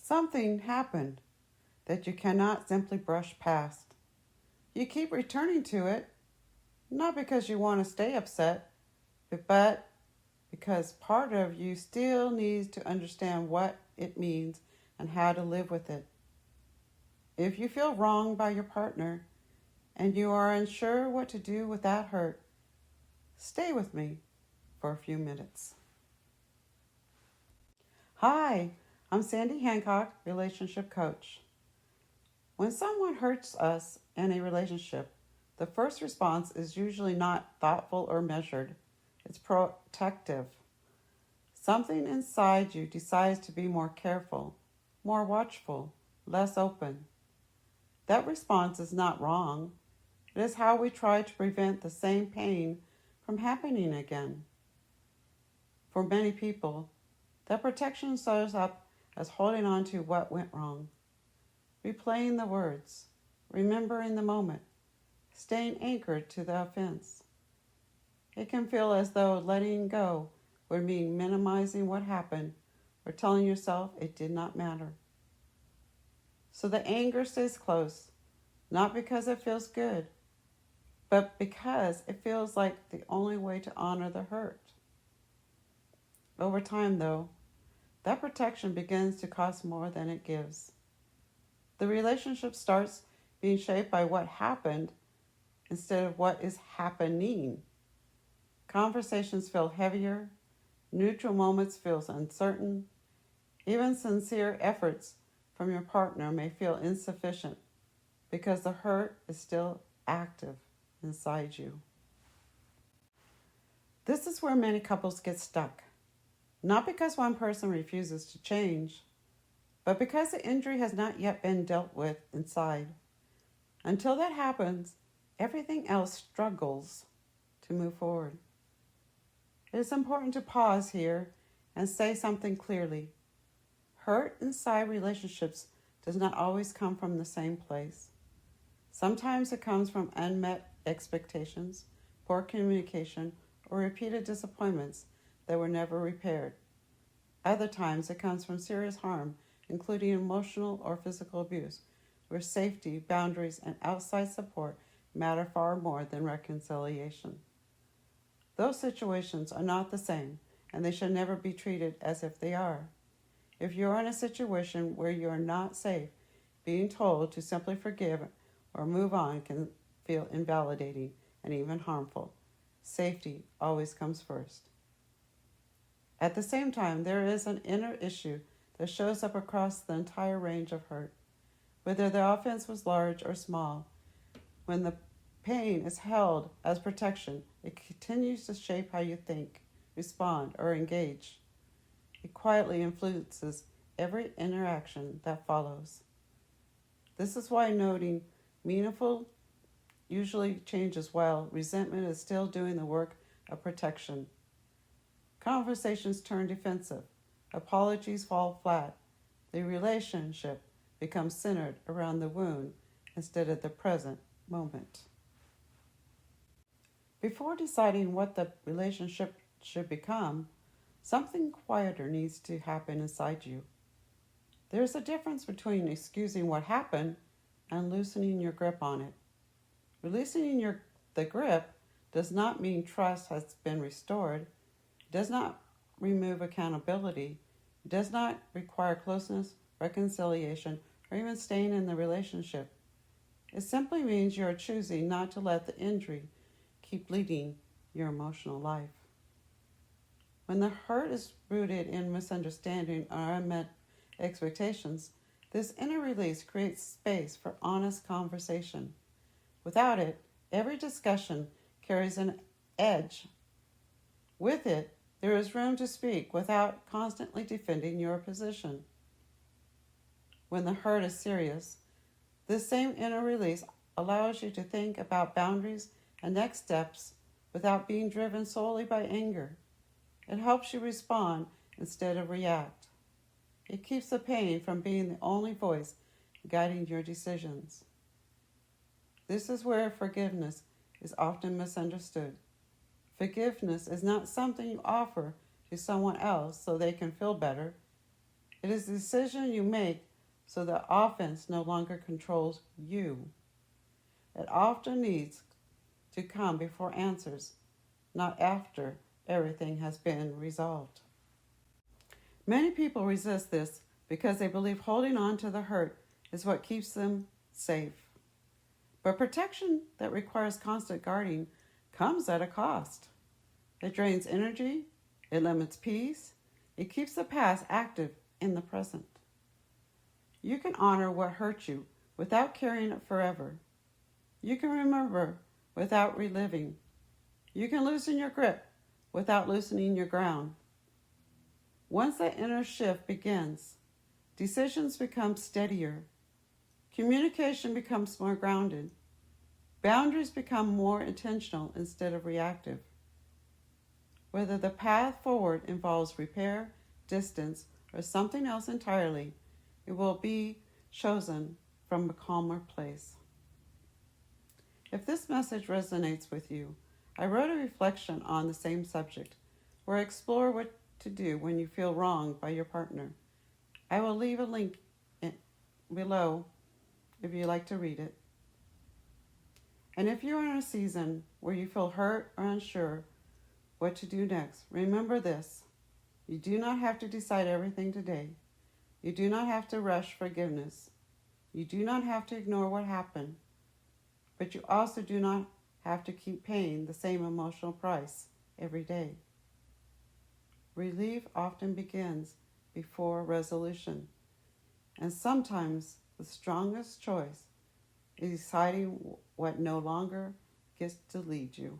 Something happened that you cannot simply brush past. You keep returning to it, not because you want to stay upset, but because part of you still needs to understand what it means and how to live with it. If you feel wronged by your partner and you are unsure what to do with that hurt, stay with me for a few minutes. Hi, I'm Sandy Hancock, relationship coach. When someone hurts us in a relationship, the first response is usually not thoughtful or measured. It's protective. Something inside you decides to be more careful, more watchful, less open. That response is not wrong. It is how we try to prevent the same pain from happening again. For many people, that protection shows up as holding on to what went wrong, replaying the words, remembering the moment, staying anchored to the offense. It can feel as though letting go would mean minimizing what happened or telling yourself it did not matter. So the anger stays close, not because it feels good, but because it feels like the only way to honor the hurt. Over time, though, that protection begins to cost more than it gives. The relationship starts being shaped by what happened instead of what is happening. Conversations feel heavier, neutral moments feel uncertain, even sincere efforts from your partner may feel insufficient because the hurt is still active inside you. This is where many couples get stuck. Not because one person refuses to change, but because the injury has not yet been dealt with inside. Until that happens, everything else struggles to move forward. It is important to pause here and say something clearly. Hurt inside relationships does not always come from the same place. Sometimes it comes from unmet expectations, poor communication, or repeated disappointments that were never repaired. Other times it comes from serious harm, including emotional or physical abuse, where safety, boundaries, and outside support matter far more than reconciliation. Those situations are not the same, and they should never be treated as if they are. If you're in a situation where you are not safe, being told to simply forgive or move on can feel invalidating and even harmful. Safety always comes first. At the same time, there is an inner issue that shows up across the entire range of hurt. Whether the offense was large or small, when the pain is held as protection, it continues to shape how you think, respond, or engage. It quietly influences every interaction that follows. This is why noting meaningful usually changes while resentment is still doing the work of protection. Conversations turn defensive. Apologies fall flat. The relationship becomes centered around the wound instead of the present moment. Before deciding what the relationship should become, something quieter needs to happen inside you. There's a difference between excusing what happened and loosening your grip on it. Releasing the grip does not mean trust has been restored. It does not remove accountability. It does not require closeness, reconciliation, or even staying in the relationship. It simply means you are choosing not to let the injury keep leading your emotional life. When the hurt is rooted in misunderstanding or unmet expectations, this inner release creates space for honest conversation. Without it, every discussion carries an edge. With it, there is room to speak without constantly defending your position. When the hurt is serious, this same inner release allows you to think about boundaries and next steps without being driven solely by anger. It helps you respond instead of react. It keeps the pain from being the only voice guiding your decisions. This is where forgiveness is often misunderstood. Forgiveness is not something you offer to someone else so they can feel better. It is the decision you make so that offense no longer controls you. It often needs to come before answers, not after everything has been resolved. Many people resist this because they believe holding on to the hurt is what keeps them safe. But protection that requires constant guarding comes at a cost. It drains energy, it limits peace, it keeps the past active in the present. You can honor what hurt you without carrying it forever. You can remember without reliving. You can loosen your grip without loosening your ground. Once that inner shift begins, decisions become steadier. Communication becomes more grounded. Boundaries become more intentional instead of reactive. Whether the path forward involves repair, distance, or something else entirely, it will be chosen from a calmer place. If this message resonates with you, I wrote a reflection on the same subject, where I explore what to do when you feel wronged by your partner. I will leave a link below if you'd like to read it. And if you're in a season where you feel hurt or unsure what to do next, remember this. You do not have to decide everything today. You do not have to rush forgiveness. You do not have to ignore what happened. But you also do not have to keep paying the same emotional price every day. Relief often begins before resolution. And sometimes the strongest choice is deciding what no longer gets to lead you.